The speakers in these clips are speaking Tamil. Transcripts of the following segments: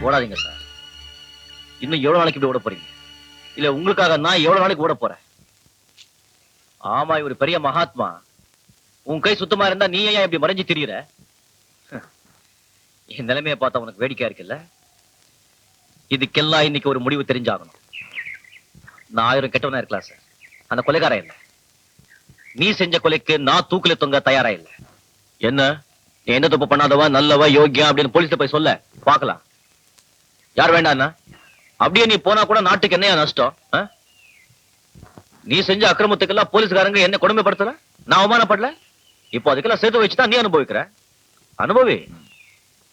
ஓடாதீங்க சார். இன்னும் எவ்வளவு நாளைக்கு இப்படி ஓட போறீங்க? இல்ல உங்களுக்காக நான் எவ்வளவு நாளைக்கு ஓட போறேன்? ஆமா, இவர் பெரிய மகாத்மா. உன் கை சுத்தமா இருந்தா நீ ஏன் இப்படி மறைஞ்சு திரியுற? என் நிலைமையை பார்த்தா உனக்கு வேடிக்கையா இருக்குல்ல? இதுக்கெல்லாம் இன்னைக்கு ஒரு முடிவு தெரிஞ்சாகணும். நான் 1000 கெட்டவனா இருக்கலாம் சார், அந்த கொலைகாரன் இல்ல. நீ செஞ்ச கொலைக்கு நான் தூக்கில தொங்க தயாரா இல்ல. என்ன, எந்த தப்பு பண்ணாதவா, நல்லவா, யோகியா அப்படின்னு போலீஸ்ல போய் சொல்ல பாக்கலாம். யார் வேண்டாம்னா? அப்படியே நீ போனா கூட நாட்டுக்கு என்னையா நஷ்டம்? நீ செஞ்ச அக்கிரமத்துக்கெல்லாம் போலீஸ்காரங்க என்ன கொடுமைப்படுத்தல, நான் அவமானப்படல. இப்போ அதுக்கெல்லாம் சேர்த்து வச்சுதான் நீ அனுபவிக்கிற. அனுபவி.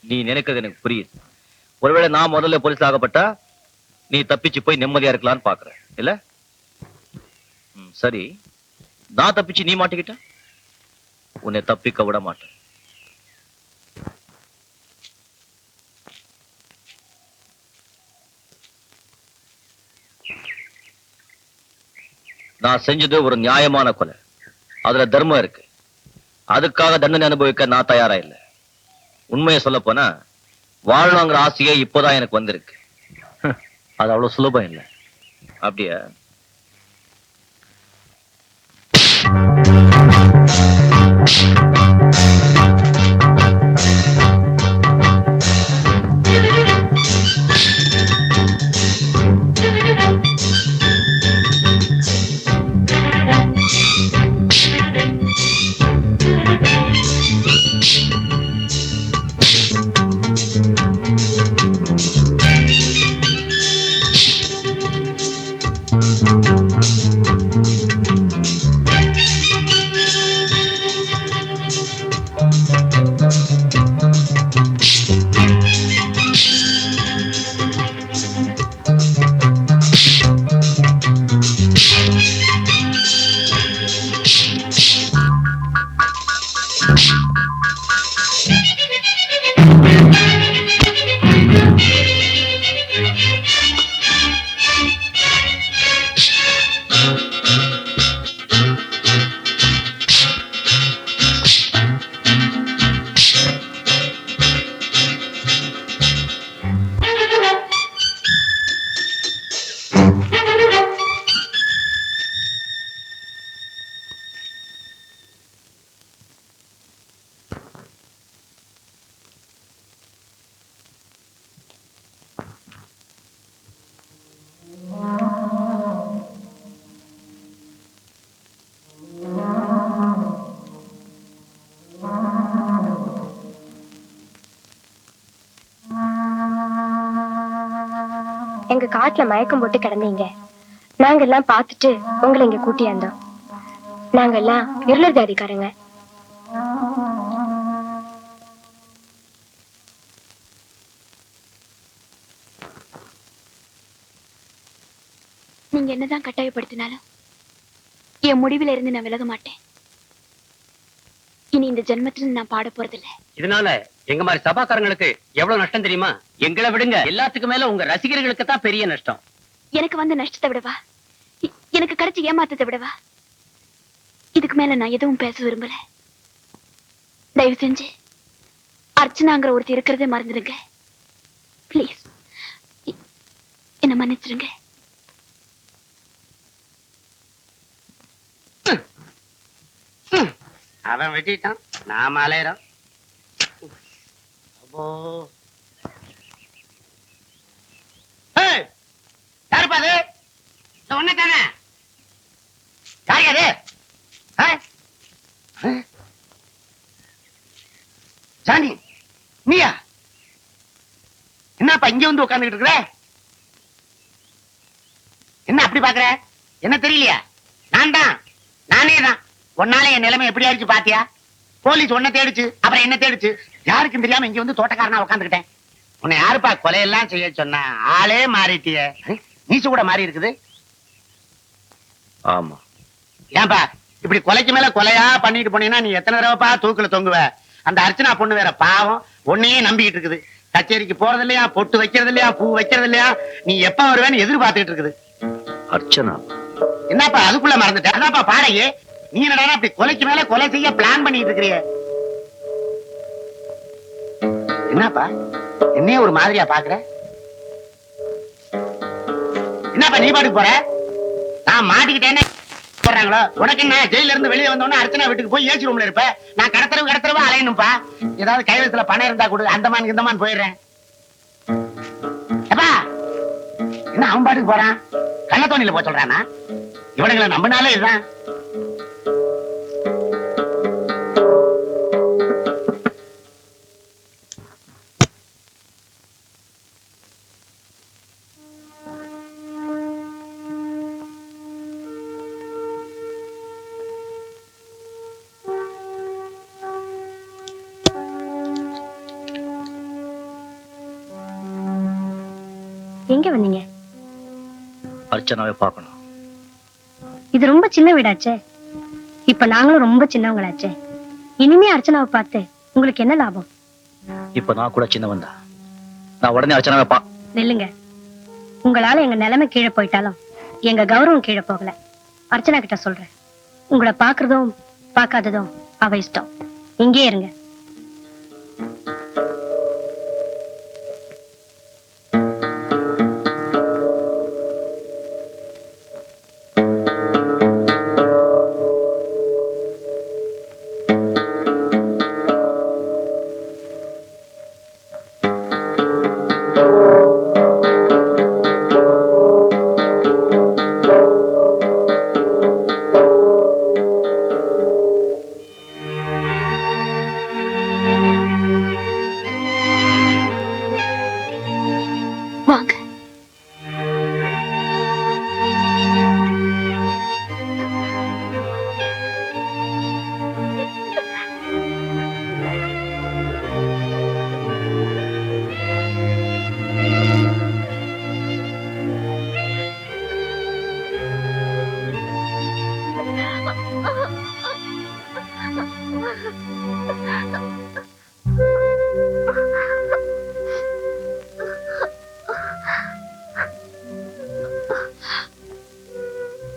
நீ நினைக்கிறது எனக்கு புரியுது. ஒருவேளை நான் முதல்ல போலீஸ் ஆகப்பட்டா நீ தப்பிச்சு போய் நிம்மதியா இருக்கலாம்னு பாக்குற இல்ல? சரி, நான் தப்பிச்சு நீ மாட்டிக்கிட்ட, உன்னை தப்பிக்க விட மாட்டேன். நான் செஞ்சது ஒரு நியாயமான கொலை, அதுல தர்மம் இருக்கு. அதுக்காக தண்டனை அனுபவிக்க நான் தயாரா இல்லை. உண்மையை சொல்ல போனா வாழணுங்கிற ஆசையே இப்போதான் எனக்கு வந்திருக்கு. அது அவ்வளவு சுலபம் இல்லை. அப்படியா? எங்க காட்டுல மயக்கம் போட்டு கிடந்தீங்க. நாங்க எல்லாம் பார்த்துட்டு உங்களை இங்க கூட்டியாந்தோம். நாங்க எல்லாம் இருளர் ஜாதிக்காரங்க. நீங்க என்னதான் கட்டாயப்படுத்தினாலும் என் முடிவுல இருந்து நான் விலக மாட்டேன். இனி இந்த ஜென்மத்துல நான் பாட போறதில்ல. இதனால எங்க மாதிரி சபாக்காரங்களுக்கு எவ்வளவு நஷ்டம் தெரியுமா? எங்களை விடுங்க, எல்லாத்துக்கும் மேல உங்க ரசிகர்களுக்கு தான் பெரிய நஷ்டம். எனக்கு வந்த நஷ்டத்தை விடவா, எனக்கு கிடைச்ச ஏமாத்தத்தை விடவா, இதுக்கு மேல நான் எதுவும் பேச விரும்பல. தயவு செஞ்சு அர்ச்சனாங்கிற ஒருத்தி இருக்கிறதே மறந்துடுங்க. பிளீஸ் என்ன மன்னிச்சிருங்க. அவன் வெட்டிட்டான், நாம அலையறோம். யாருப்பா அது? ஒன்னதானே யாரு? ஜானி, நீயா? என்னப்பா இங்க வந்து உட்கார்ந்துட்டு இருக்கிற? என்ன அப்படி பாக்குற? என்ன தெரியலையா? நானே தான். ஒன்னால என் நிலைமை எப்படி ஆயிடுச்சு பாத்தியா? போலீஸ் ஒன்ன தேடிச்சு, அப்புறம் என்ன தேடிச்சு, யாருக்கும் தெரியாம இங்க வந்து தோட்டக்காரனா உட்காந்துக்கிட்டேன். உன்னை யாருப்பா கொலையெல்லாம் செய்ய சொன்ன? ஆளே மாறிட்டிய, நீச்சு கூட மாறி இருக்குது. ஆமா. ஏன்பா இப்படி கொலைக்கு மேல கொலையா பண்ணிட்டு போனீங்கன்னா நீ எத்தனை தடவைப்பா தூக்குல தொங்குவ? அந்த அர்ச்சனா பொண்ணு வேற பாவம், உன்னையே நம்பிக்கிட்டு இருக்குது. கச்சேரிக்கு போறது இல்லையா, பொட்டு வைக்கிறது இல்லையா, பூ வைக்கிறது இல்லையா, நீ எப்ப வருவேன்னு எதிர்பார்த்துட்டு இருக்குது. அர்ச்சனா என்னப்பா அதுக்குள்ள மறந்துட்டேன். அதான்ப்பா பாடையே. நீ என்னடா அப்படி கொலைக்கு மேல கொலை செய்ய பிளான் பண்ணிட்டு இருக்கிறிய? என்னப்பா என்னைய ஒரு மாதிரியா பாக்குற? என்னப்பா நீ பாட்டுக்கு போற? நான் மாட்டிக்கிட்டேன்னு போறாங்களோ? உனக்கு என்ன ஜெயில இருந்து வெளியே வந்தோடனே அர்ச்சனா வீட்டுக்கு போய் ஏசி ரூம்ல இருப்ப. நான் கடத்தரவு அலையணும்பா. ஏதாவது கைவசத்துல பணம் இருந்தா கொடு, அந்தமான் இந்தமான் போயிடுறேன். எப்பா என்ன அவன் பாட்டுக்கு போறான்? கள்ளத்தோணியில போக சொல்றானா? இவனுங்களை நம்பினாலே இதுதான். எங்க வந்தீங்க? அர்ச்சனாவை பார்க்கணும். இது ரொம்ப சின்ன வீடாச்சே. இப்ப நாங்களும் ரொம்ப சின்னவங்களாச்சே. இனிமே அர்ச்சனாவை பார்த்து உங்களுக்கு என்ன லாபம்? இப்ப நான் கூட சின்னவன் தான். நான் உடனே அர்ச்சனாவை நில்லுங்க. உங்களால எங்க நிலைமை கீழே போயிட்டாலும் எங்க கௌரவம் கீழே போகல. அர்ச்சனா கிட்ட சொல்றேன், உங்களை பாக்குறதும் பார்க்காததும் அவ இஷ்டம். இங்கே இருங்க. வாங்க.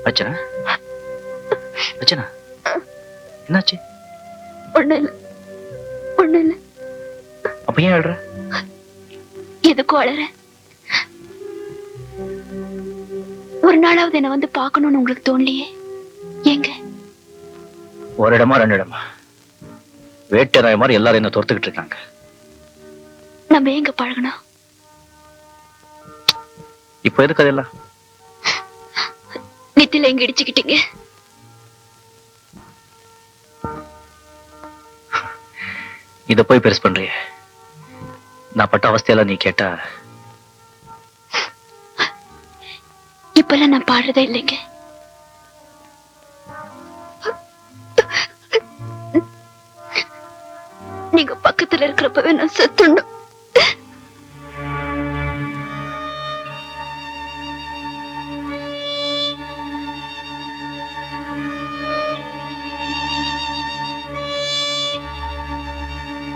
அர்ச்சனா, அர்ச்சனா, என்னாச்சு? ஒண்ணு இல்ல, ஒண்ணு இல்ல. அப்ப ஏன் அழுற? எதுக்கும் அழற? ஒரு நாளாவது என்ன வந்து பார்க்கணும்னு உங்களுக்கு தோணலையே? எங்க? ஒரு இடமா ரெண்டு இடமா வேட்டை நாய் மாதிரி எல்லாரும் என்ன துரத்துக்கிட்டு இருக்காங்க. நம்ம எங்க பழகணும்? இப்ப எதுக்கு அதெல்லாம்? நித்தில எங்க இடிச்சுக்கிட்டீங்க? இத போய் பெருசு பண்றிய? நான் பட்ட அவஸ்தையெல்லாம் நீ கேட்டா? இப்பெல்லாம் நான் பாடுறதே இல்லைங்க. நீங்க பக்கத்துல இருக்கிறப்பவே நான் செத்துணும்.